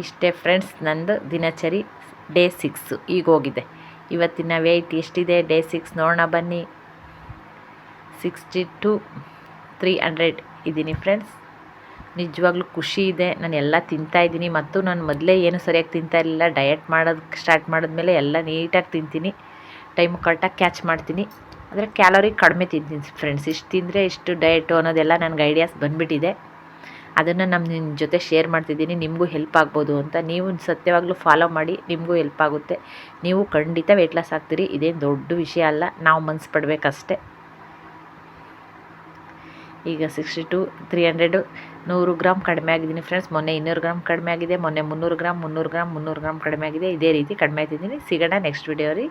ಇಷ್ಟೇ ಫ್ರೆಂಡ್ಸ್ ನಂದು ದಿನಚರಿ ಡೇ 6 ಈಗ ಹೋಗಿದೆ. ಇವತ್ತಿನ ವೆಯ್ಟ್ ಎಷ್ಟಿದೆ ಡೇ 6 ನೋಡೋಣ ಬನ್ನಿ. 62-300 ಇದ್ದೀನಿ ಫ್ರೆಂಡ್ಸ್. ನಿಜವಾಗ್ಲೂ ಖುಷಿ ಇದೆ. ನಾನು ಎಲ್ಲ ತಿಂತಾಯಿದ್ದೀನಿ. ಮತ್ತು ನಾನು ಮೊದಲೇ ಏನು ಸರಿಯಾಗಿ ತಿಂತಾ ಇರಲಿಲ್ಲ. ಡಯಟ್ ಮಾಡೋದು ಸ್ಟಾರ್ಟ್ ಮಾಡಿದ್ಮೇಲೆ ಎಲ್ಲ ನೀಟಾಗಿ ತಿಂತೀನಿ. ಟೈಮ್ ಕರೆಕ್ಟಾಗಿ ಕ್ಯಾಚ್ ಮಾಡ್ತೀನಿ. ಆದರೆ ಕ್ಯಾಲೋರಿ ಕಡಿಮೆ ತಿಂತೀನಿ ಫ್ರೆಂಡ್ಸ್. ಇಷ್ಟು ತಿಂದರೆ ಇಷ್ಟು ಡಯಟು ಅನ್ನೋದೆಲ್ಲ ನನಗೆ ಐಡಿಯಾಸ್ ಬಂದುಬಿಟ್ಟಿದೆ. ಅದನ್ನು ನಿಮ್ಮ ಜೊತೆ ಶೇರ್ ಮಾಡ್ತಿದ್ದೀನಿ. ನಿಮಗೂ ಹೆಲ್ಪ್ ಆಗ್ಬೋದು ಅಂತ. ನೀವು ಸತ್ಯವಾಗ್ಲೂ ಫಾಲೋ ಮಾಡಿ, ನಿಮಗೂ ಹೆಲ್ಪ್ ಆಗುತ್ತೆ. ನೀವು ಖಂಡಿತ ವೆಯ್ಟ್ ಲಾಸ್ ಆಗ್ತೀರಿ. ಇದೇನು ದೊಡ್ಡ ವಿಷಯ ಅಲ್ಲ, ನಾವು ಮನಸ್ಸು ಪಡಬೇಕಷ್ಟೆ. ಈಗ 62-300 100 ಗ್ರಾಮ್ ಕಡಿಮೆ ಆಗಿದ್ದೀನಿ ಫ್ರೆಂಡ್ಸ್. ಮೊನ್ನೆ 200 ಗ್ರಾಮ್ ಕಡಿಮೆ ಆಗಿದೆ. ಮೊನ್ನೆ 300 ಗ್ರಾಮ್ ಕಡಿಮೆ ಆಗಿದೆ. ಇದೇ ರೀತಿ ಕಡಿಮೆ ಆಗ್ತಿದ್ದೀನಿ. ಸಿಗೋಣ ನೆಕ್ಸ್ಟ್ ವಿಡಿಯೋ ರೀ.